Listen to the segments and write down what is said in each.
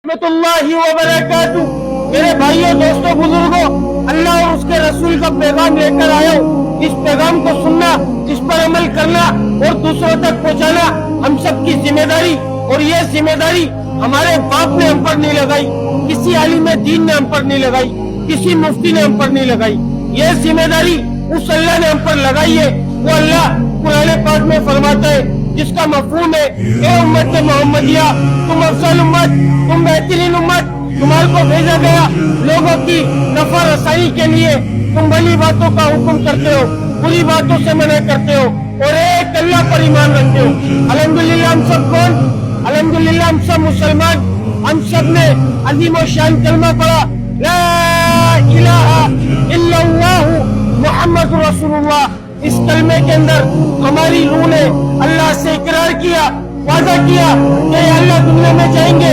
رحمۃ اللہ وبرکاتہ۔ میرے بھائیوں، دوستوں، بزرگوں، اللہ اور اس کے رسول کا پیغام لے کر آیا ہوں۔ اس پیغام کو سننا، اس پر عمل کرنا اور دوسروں تک پہنچانا ہم سب کی ذمہ داری، اور یہ ذمہ داری ہمارے باپ نے ہم پر نہیں لگائی، کسی عالم دین نے ہم پر نہیں لگائی، کسی مفتی نے ہم پر نہیں لگائی۔ یہ ذمہ داری اس اللہ نے ہم پر لگائی ہے۔ وہ اللہ قرآن پاک میں فرماتا ہے، جس کا مفہوم ہے، اے امت محمدیہ، تم افضل امت، تم بہترین امت، تمہارے کو بھیجا گیا لوگوں کی نفع رسائی کے لیے۔ تم بھلی باتوں کا حکم کرتے ہو، بری باتوں سے منع کرتے ہو، اور ایک اللہ پر ایمان رکھتے ہو۔ الحمدللہ ہم سب کون؟ الحمدللہ ہم سب مسلمان۔ ہم سب نے عظیم و شان کلمہ پڑھا، لا الہ الا اللہ محمد رسول اللہ۔ اس کلمے کے اندر ہماری روح نے اللہ سے اقرار کیا، وعدہ کیا کہ اللہ دنیا میں جائیں گے،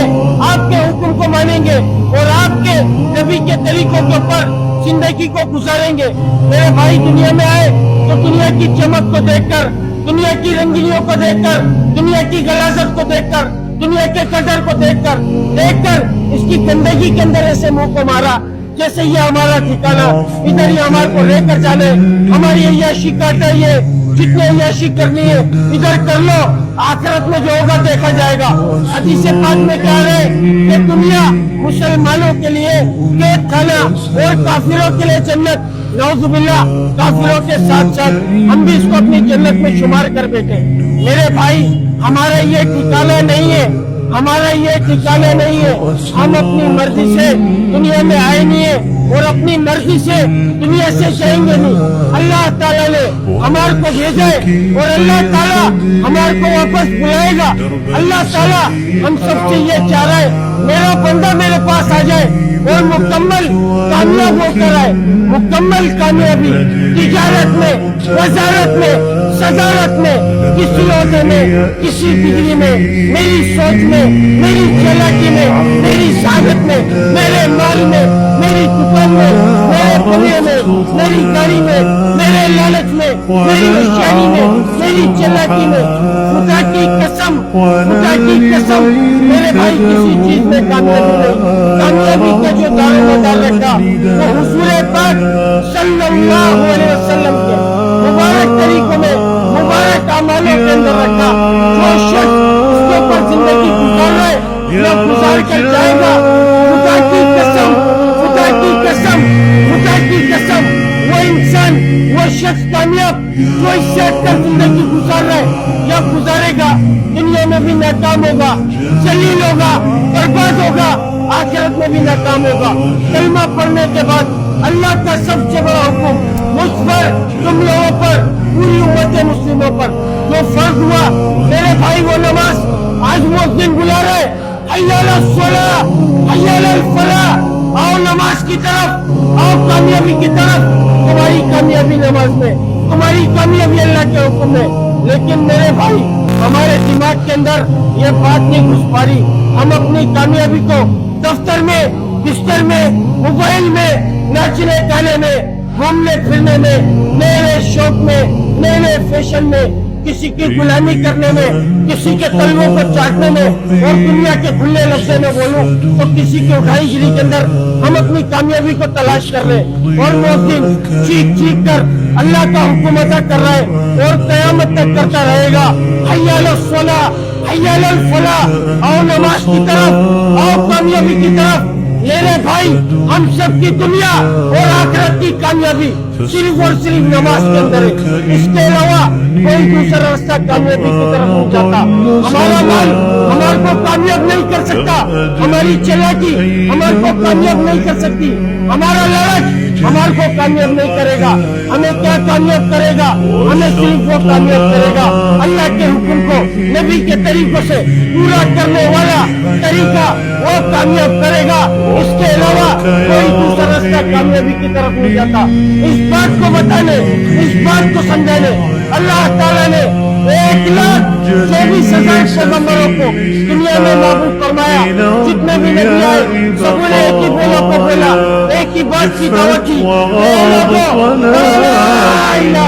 آپ کے حکم کو مانیں گے اور آپ کے نبی کے طریقوں کے اوپر زندگی کو گزاریں گے۔ میرے بھائی، دنیا میں آئے تو دنیا کی چمک کو دیکھ کر، دنیا کی رنگینیوں کو دیکھ کر، دنیا کی غلاظت کو دیکھ کر، دنیا کے قدر کو دیکھ کر اس کی گندگی کے اندر ایسے منہ کو مارا جیسے یہ ہمارا ٹھکانہ، ادھر ہی ہمارے کو لے کر جانے، ہماری عیاشی کاٹے، یہ جتنے عیاشی کرنی ہے ادھر کر لو، آخرت میں جو ہوگا دیکھا جائے گا۔ حدیث پاک میں کہا ہے کہ دنیا مسلمانوں کے لیے قید خانہ اور کافروں کے لیے جنت۔ نعوذ باللہ، کافروں کے ساتھ ساتھ ہم بھی اس کو اپنی جنت میں شمار کر بیٹھے۔ میرے بھائی، ہمارا یہ ٹھکانہ نہیں ہے، ہمارا یہ ٹھکانہ نہیں ہے۔ ہم اپنی مرضی سے دنیا میں آئے نہیں ہیں اور اپنی مرضی سے دنیا سے جائیں گے نہیں۔ اللہ تعالیٰ نے ہمارے کو بھیجا ہے اور اللہ تعالیٰ ہمارے کو واپس بلائے گا۔ اللہ تعالیٰ ہم سب سے یہ چاہ رہا ہے، میرا بندہ میرے پاس آ جائے اور مکمل کامیاب ہو کر آئے۔ مکمل کامیابی تجارت میں، وزارت میں، صدارت میں، کسی عہدے میں، کسی ڈگری میں، میری سوچ میں، میری چالاکی میں، میری صحت میں، میرے مال میں، میری دکان میں، میرے بنگلے میں، میری گاڑی میں، میرے لالچ میں، میری ہوشیاری میں، میری چالاکی میں، خدا کی قسم، خدا کی قسم، میرے بھائی کسی چیز میں کامیابی نہیں۔ کامیابی کا جو دار و مدار رکھا وہ حضور پاک صلی اللہ علیہ وسلم کے مبارک طریقوں میں، مبارک اعمالوں کے اندر رکھا۔ جو شخص اس کے اوپر زندگی گزار رہا ہے یا گزار کر جائے گا، خدا کی قسم، خدا کی قسم، خدا کی قسم، وہ انسان، وہ شخص کامیاب جو اس سے ہٹ کر زندگی گزار رہا ہے یا گزارے گا، دنیا میں بھی ناکام ہوگا، ذلیل ہوگا، برباد ہوگا، آخرت میں بھی ناکام ہوگا۔ کلمہ پڑھنے کے بعد اللہ کا سب سے بڑا حکم مجھ پر، تم لوگوں پر، پوری امت مسلموں پر جو فرض ہوا، میرے بھائی، وہ نماز آج وہ دن بلا رہے، حی علی الصلاۃ، حی علی الفلاح، آؤ نماز کی طرف، آؤ کامیابی کی طرف۔ تمہاری کامیابی نماز میں، تمہاری کامیابی اللہ کے حکم میں۔ لیکن میرے بھائی، ہمارے دماغ کے اندر یہ بات نہیں گھس پا رہی۔ ہم اپنی کامیابی کو دفتر میں، بستر میں، موبائل میں، ناچنے گانے میں، گھومنے پھرنے میں، نئے نئے شوق میں، نئے نئے فیشن میں، کسی کی غلامی کرنے میں، کسی کے تلووں کو چاٹنے میں، اور دنیا کے کھلے لفظوں میں بولوں تو کسی کی اٹھائی گیری کے اندر ہم اپنی کامیابی کو تلاش کر رہے ہیں۔ اور مؤذن چیخ چیخ کر اللہ کا حکم ادا کر رہا ہے اور قیامت تک کرتا رہے گا، حی علی الصلاۃ، حی علی الفلاح، آؤ نماز کی طرف، آؤ کامیابی کی طرف۔ میرے بھائی، ہم سب کی دنیا اور آخرت کی کامیابی صرف اور صرف نماز کے اندر ہے۔ اس کے علاوہ کوئی دوسرا راستہ کامیابی کی طرف نہیں جاتا۔ ہمارا مال ہمارے کو کامیاب نہیں کر سکتا، ہماری چالاکی ہمارے کو کامیاب نہیں کر سکتی، ہمارا لالچ ہمارے کو کامیاب نہیں کرے گا۔ ہمیں کیا کامیاب کرے گا؟ ہمیں صرف وہ کامیاب کرے گا اللہ کے حکم کو نبی کے طریقوں سے پورا کرنے والا طریقہ، وہ کامیاب کرے گا۔ اس کے علاوہ کوئی دوسرا راستہ کامیابی کی طرف نہیں جاتا۔ اس بات کو بتانے، اس بات کو سمجھانے اللہ تعالیٰ نے 1,24,000 پیغمبروں کو دنیا میں معبود فرمایا۔ جتنے بھی نبی آئے سب نے ایک ہی بولا کو بولا، ایک ہی بات کی دعوت کی، اے لوگوں، لا الہ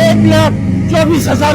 1,24,000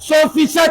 100%,